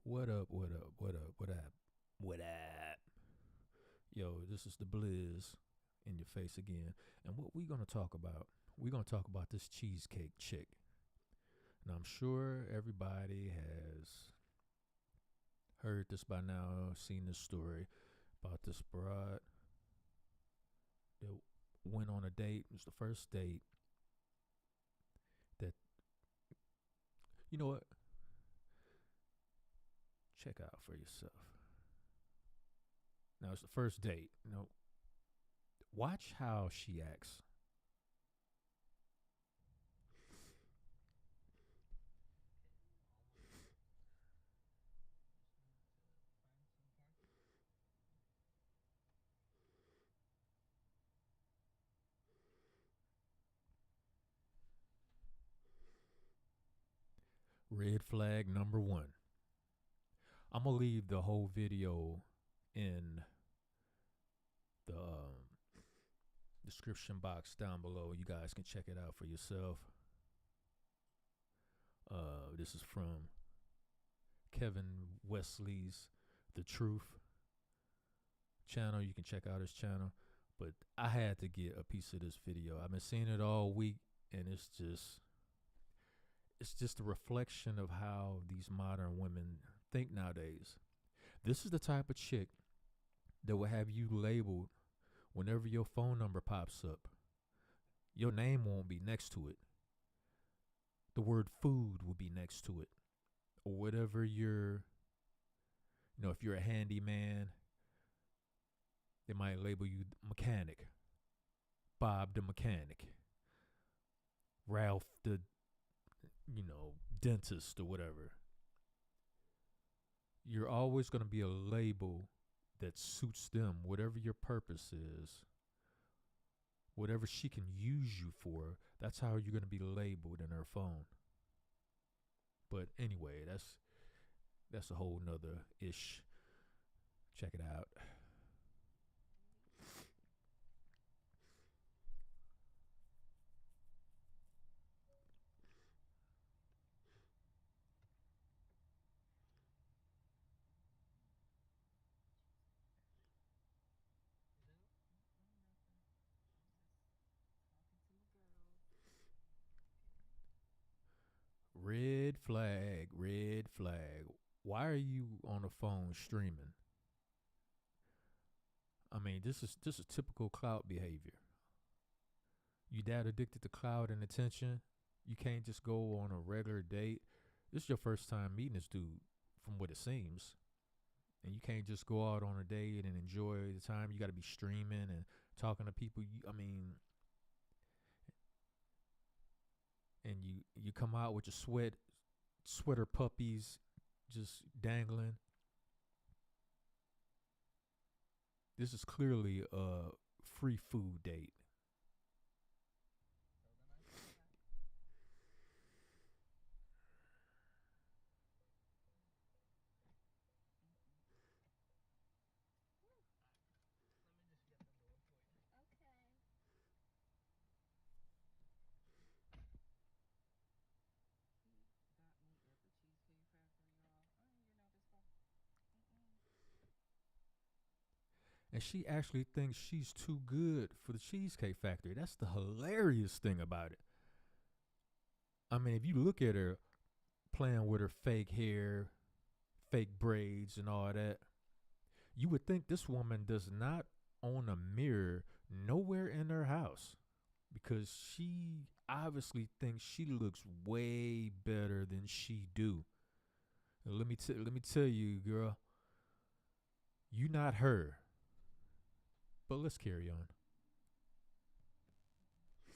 What up, what up, what up, what up, what up? Yo, this is the Blizz in your face again. And what we gonna talk about? We're gonna talk about this Cheesecake Chick. Now I'm sure everybody has heard this by now, seen this story about this broad that went on a date. It was the first date that you know what? Check out for yourself. Now it's the first date. Watch how she acts. Red flag number one. I'm gonna leave the whole video in the description box down below. You guys can check it out for yourself. This is from Kevin Wesley's The Truth channel. You can check out his channel. But I had to get a piece of this video. I've been seeing it all week, and it's just a reflection of how these modern women think nowadays. This is the type of chick that will have you labeled whenever your phone number pops up. Your name won't be next to it. The word food will be next to it. Or whatever if you're a handyman, they might label you mechanic, Bob the mechanic, Ralph the dentist or whatever. You're always going to be a label that suits them, whatever your purpose is, whatever she can use you for. That's how you're going to be labeled in her phone. But anyway, that's a whole nother ish. Check it out. Red flag, red flag. Why are you on the phone streaming? I mean, this is typical clout behavior. You that addicted to clout and attention, you can't just go on a regular date. This is your first time meeting this dude, from what it seems. And you can't just go out on a date and enjoy the time. You got to be streaming and talking to people. And you come out with your sweater puppies just dangling. This is clearly a free food date. And she actually thinks she's too good for the Cheesecake Factory. That's the hilarious thing about it. I mean, if you look at her playing with her fake hair, fake braids, and all that, you would think this woman does not own a mirror nowhere in her house, because she obviously thinks she looks way better than she do. And let me tell you, girl, you not her. But let's carry on. Yes.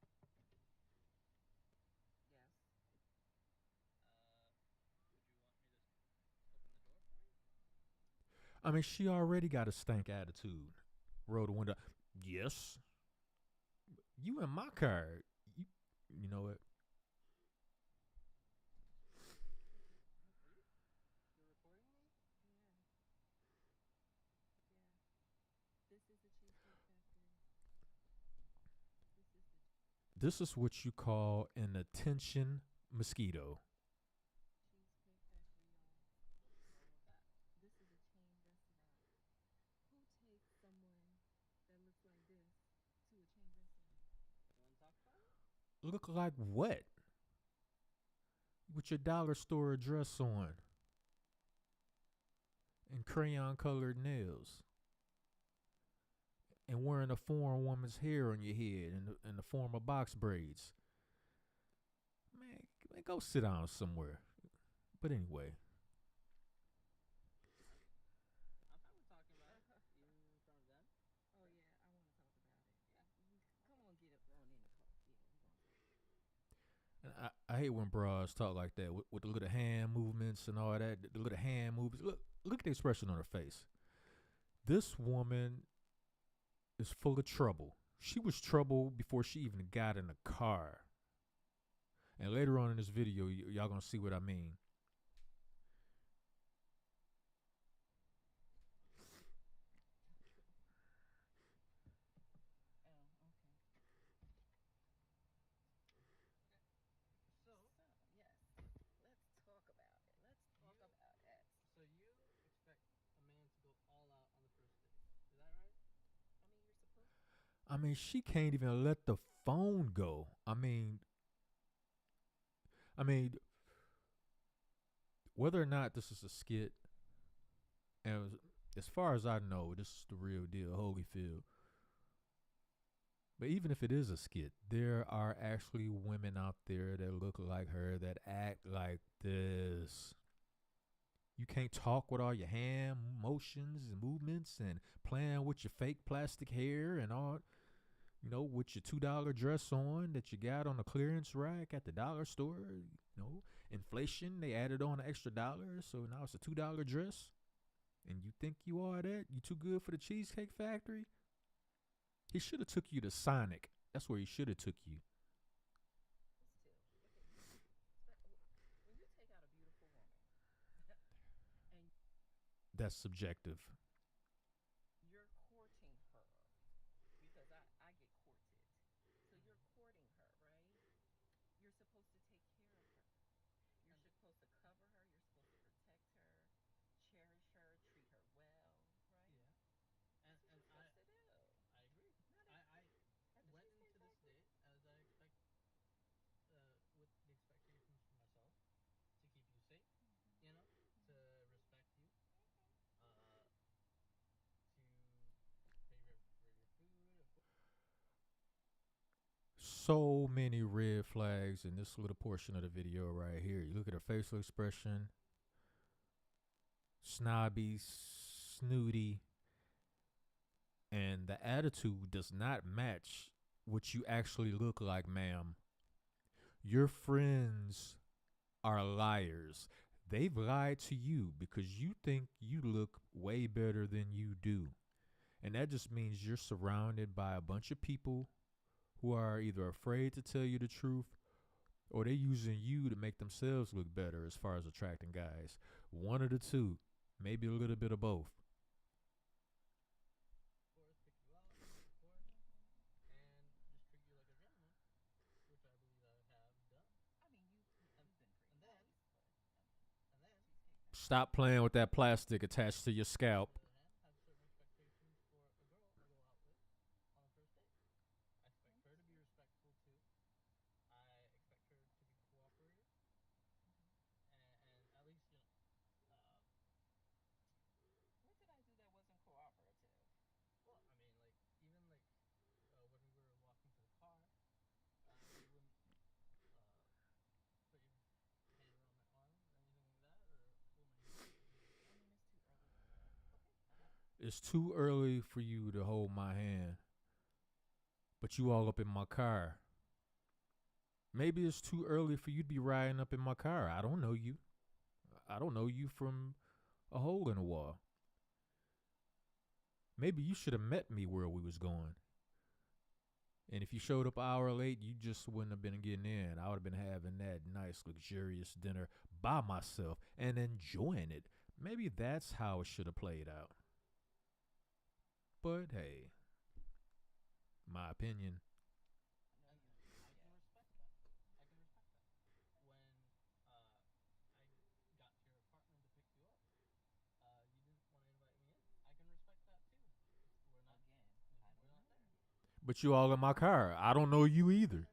Would you want me to open the door for you? I mean, she already got a stank attitude. Roll the window. Yes. You in my car. You know what? You're recording me? Yeah. Yeah. This is the Cheesecake Factory. This is the This is what you call an attention mosquito. Look like what? With your dollar store address on and crayon colored nails and wearing a foreign woman's hair on your head in the form of box braids. Man, go sit down somewhere. But anyway, I'm fine with talking about it. You in front of them? Oh yeah, I want to talk about it. Come on, get it on in the car. Yeah, we gonna talk. and I hate when bras talk like that with the little hand movements and all that. The little hand movements. Look at the expression on her face. This woman is full of trouble. She was trouble before she even got in the car. And later on in this video, y'all gonna see what I mean. Oh, okay. So, Yes, let's talk about it. Let's talk You- about it. so you expect a man to go all out on the first date. Is that right? I mean, you're supposed to. I mean, she can't even let the phone go. I mean, whether or not this is a skit, and as far as I know, this is the real deal, Holyfield. But even if it is a skit, there are actually women out there that look like her that act like this. You can't talk with all your hand motions and movements and playing with your fake plastic hair and all, with your $2 dress on that you got on the clearance rack at the dollar store. Inflation, they added on an extra dollar, so now it's a $2 dress. And you think you are that? You too good for the Cheesecake Factory? He should have took you to Sonic. That's where he should have took you. Still, when you take out a beautiful woman and That's subjective. you're courting her, because I get courted, so you're courting her, right? You're supposed to take care of her. You're supposed to cover her. You're supposed to protect her, cherish her, treat her well, right? Yeah. And That's what you're I supposed to do. I agree. Not I at the went into Cheesecake this Factory. date as I expect with the expectations for myself to keep you safe, you know, to respect you, uh, to pay for your food, of course. So many red flags in this little portion of the video right here. You look at her facial expression, snobby, snooty, and the attitude does not match what you actually look like, ma'am. Your friends are liars. They've lied to you because you think you look way better than you do. And that just means you're surrounded by a bunch of people who are either afraid to tell you the truth or they're using you to make themselves look better as far as attracting guys. One of the two, maybe a little bit of both. Of course, pick you up, of course, and just treat you like a gentleman, which I believe I have done. I mean, you've been pretty And then- nice, but I mean, And then, Cheesecake Factory. Stop playing with that plastic attached to your scalp. on the other hand, have certain expectations for a girl I go out with on the first date. I expect her to be respectful too. I expect her to be cooperative, and at least What did I do that wasn't cooperative? well, I mean, like even like when we were walking to the car, you wouldn't put your hand around my arm or anything like that, or hold my hand. I mean, it's too early for that. Okay, fine. It's too early for you to hold my hand, but you all up in my car. Maybe it's too early for you to be riding up in my car. I don't know you. I don't know you from a hole in the wall. Maybe you should have met me where we was going. And if you showed up an hour late, you just wouldn't have been getting in. I would have been having that nice, luxurious dinner by myself and enjoying it. Maybe that's how it should have played out. But hey, my opinion. No, And you. I can Yeah. respect that. I can respect that. When I got to your apartment to pick you up, you didn't want to invite me in. I can respect that too. We're not. Again, I We're don't not know there. you. But you all in my car. I don't know you either.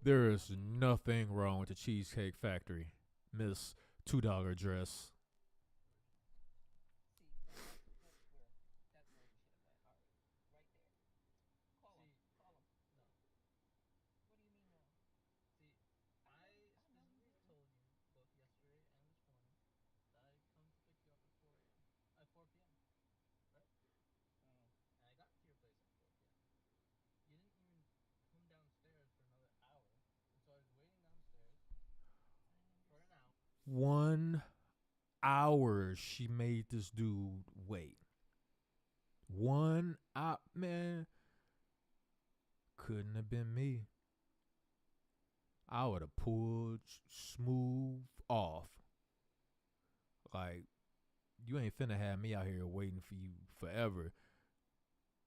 There is nothing wrong with the Cheesecake Factory, Miss $2 dress. See, that's where we should have went. Ari, right there. Call him. See, Call him. no. What do you mean no? See, I I know you specifically didn't. told you both yesterday and this morning that I come to pick you up at 4 a.m. At 4 p.m. Right? Mm. And I got to your place at 4 p.m. You didn't even come downstairs for another hour, and so I was waiting downstairs I for an hour. 1 hour she made this dude wait. 1 hour, man. Couldn't have been me. I would have pulled smooth off. Like, you ain't finna have me out here waiting for you forever.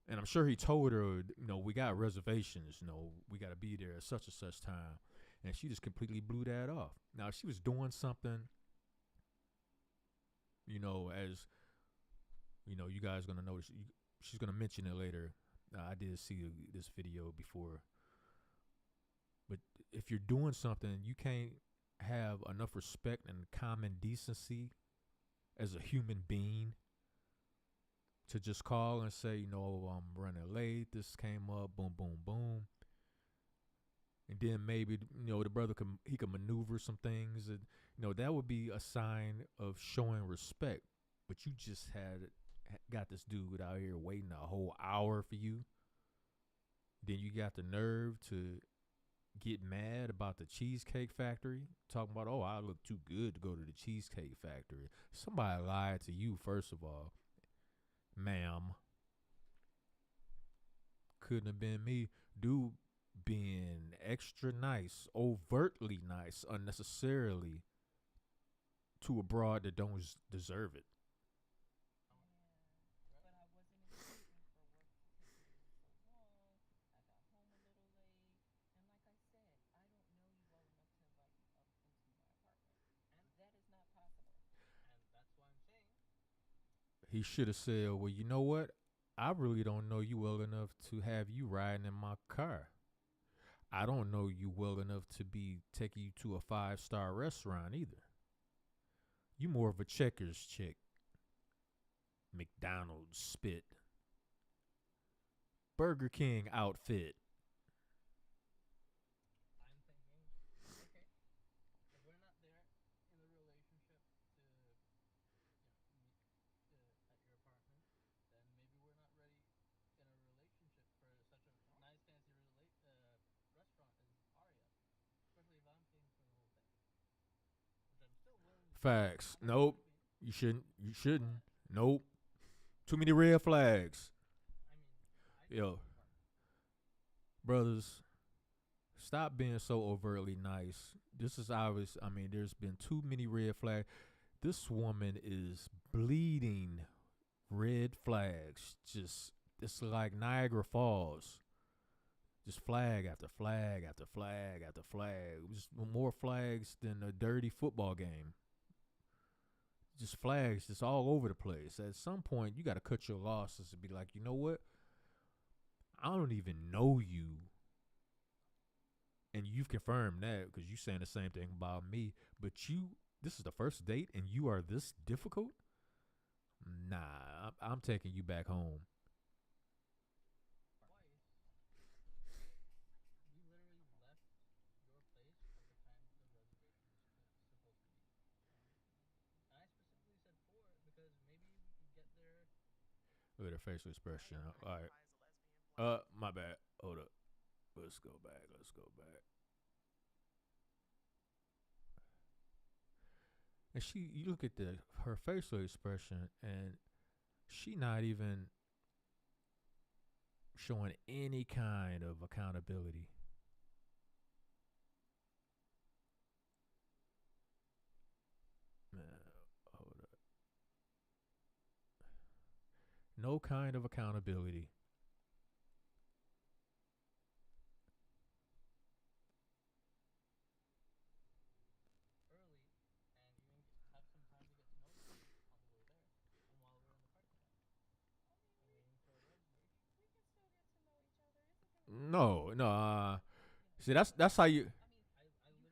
And I'm sure he told her, we got reservations, we got to be there at such and such time. And she just completely blew that off. Now, if she was doing something, as, you guys going to notice, she's going to mention it later. I did see this video before. But if you're doing something, you can't have enough respect and common decency as a human being to just call and say, I'm running late. This came up, boom, boom, boom. And then maybe, the brother can maneuver some things. And, that would be a sign of showing respect. But you just got this dude out here waiting a whole hour for you. Then you got the nerve to get mad about the Cheesecake Factory, talking about, I look too good to go to the Cheesecake Factory. Somebody lied to you, first of all, ma'am. Couldn't have been me. Dude being extra nice, overtly nice, unnecessarily to a broad that don't deserve it. Yeah, but I wasn't expecting for work to take me so long. I got home a little late, and like I said, I don't know you well enough to invite you up into my apartment. And That is not possible. and that's why I'm saying He should have said, well, you know what? I really don't know you well enough to have you riding in my car. I don't know you well enough to be taking you to a 5-star restaurant either. You more of a Checkers chick. McDonald's spit. Burger King outfit. I'm thinking, okay, if we're not there in the relationship to meet at your apartment, then maybe we're not ready in a relationship for such a nice fancy restaurant as Aria's, especially if I'm paying for the whole thing, which I'm still willing to do. Facts. I'm not Nope. going to be, You shouldn't. You shouldn't. but Nope. Too many red flags. I mean, I pay Yo, for the apartment. brothers, stop being so overtly nice. This is obvious. I mean, there's been too many red flags. This woman is bleeding red flags. Just, it's like Niagara Falls. Just flag after flag after flag after flag. Just more flags than a dirty football game. Just flags just all over the place. At some point, you got to cut your losses and be like, you know what? I don't even know you. And you've confirmed that because you saying the same thing about me. But this is the first date and you are this difficult? Nah, I'm taking you back home. Twice, we literally left your place at the time the reservation was supposed to be. And I specifically said 4 because maybe we could get there. Look at her facial expression. All right. My bad. Hold up. Let's go back. And you look at her facial expression, and she not even showing any kind of accountability. Man, hold up. No kind of accountability. Early and even have some time to get to know each other on the way there and while we're in the parking lot I mean, and waiting for a reservation. we can still get to know each other. Isn't there like No. See, that's how you. I literally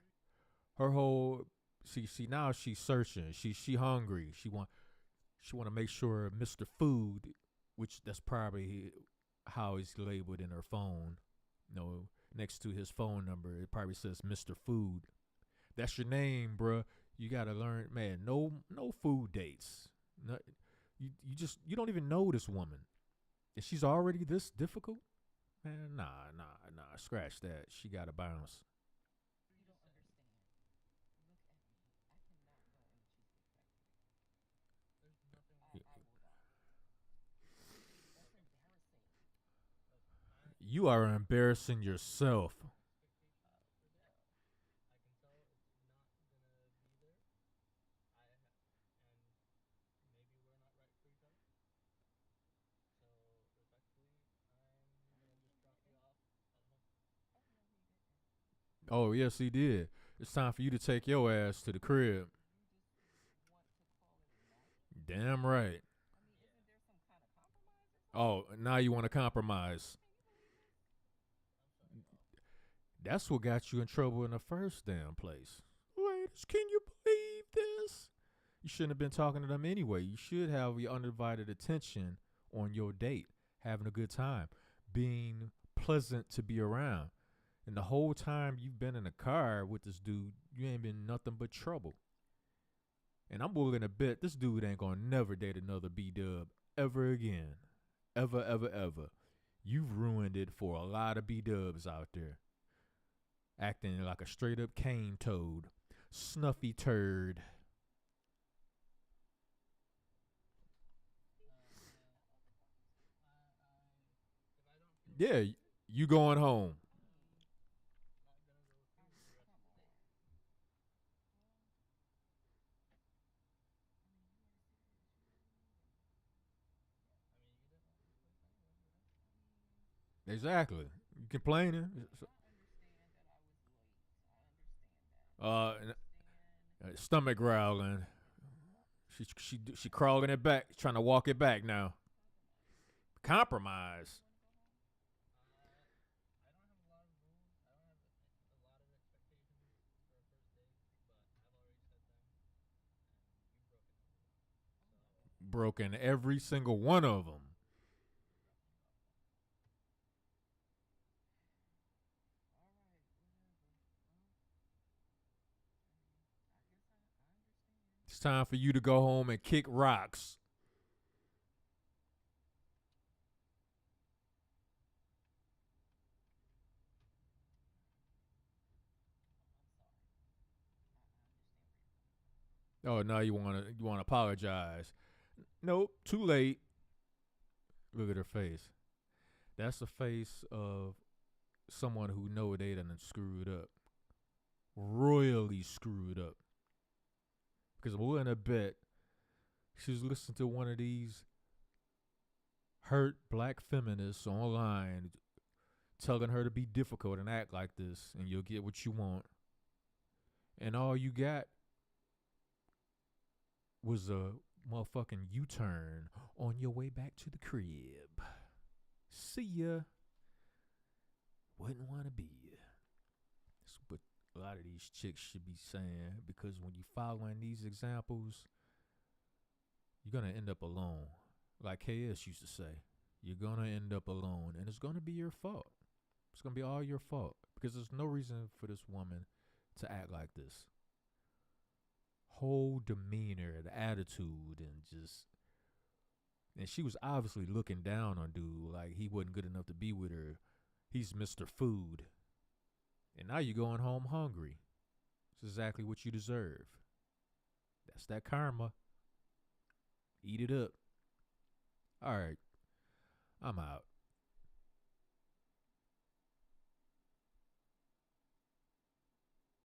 Her whole. See now she's searching. She hungry. She want to make sure Mr. Food, which that's probably how he's labeled in her phone. You know, next to his phone number, it probably says Mr. Food. That's your name, bruh. You gotta learn, man. No food dates. No, you don't even know this woman, and she's already this difficult. Man, nah. Scratch that. She gotta bounce. You don't understand. Look at me. I cannot go in the Cheesecake Factory. there's nothing I, wrong. I will not. That's embarrassing. Look, my You are embarrassing yourself. expectations for No. this, I can tell it's not gonna be there. And maybe we're not right for each other. So respectfully, I'm gonna just No, drop you you didn't. off at home. Oh, no, he didn't. Oh yes, he did. It's time for you to take your ass to the crib. You just want to call it a night? Damn right. I mean, Yeah, isn't there some kind of compromise or Oh, something? now you want to compromise. Can you believe this? I'm sorry, boss. That's what got you in trouble in the first damn place. Ladies, can you believe this? You shouldn't have been talking to them anyway. You should have your undivided attention on your date, having a good time, being pleasant to be around. And the whole time you've been in a car with this dude, you ain't been nothing but trouble. And I'm willing to bet this dude ain't gonna never date another B dub ever again. Ever, ever, ever. You've ruined it for a lot of B dubs out there. Acting like a straight up cane toad. Snuffy turd. Yeah. If I don't feel Yeah, safe, you going home. I'm not gonna go through with the rest Come of the on. date. Well, I mean, you are serious. You really mean that. I mean, you didn't want this place anyway, right? I mean, Exactly. You complaining? I understand that I was late. I understand that. Uh, I understand. stomach growling. She crawling it back, trying to walk it back now. Compromise. Compromise. You want to go home? I don't have a lot of rules. I don't have a lot of expectations for a first date, but I've already set them, and you've broken every one. Oh So my God. Broken every single one of them. I'm dropping you off now. All right, whatever. Well, I mean, I guess I understand. It's time for you to go home and kick rocks. I'm sorry. I understand where you're coming from. Oh, now you wanna apologize. Nope, too late. Look at her face. That's the face of someone who know they done screwed up. Royally screwed up. Because I'm willing to bet she's listening to one of these hurt black feminists online telling her to be difficult and act like this and you'll get what you want. And all you got was a motherfucking U-turn on your way back to the crib. See ya. Wouldn't want to be ya. That's what a lot of these chicks should be saying, because when you following these examples, you're going to end up alone. Like KS used to say, you're going to end up alone, and it's going to be your fault. It's going to be all your fault, because there's no reason for this woman to act like this. Whole demeanor, the attitude, and she was obviously looking down on dude like he wasn't good enough to be with her. He's Mr. Food. And now you're going home hungry. It's exactly what you deserve. That's that karma. Eat it up. All right. I'm out.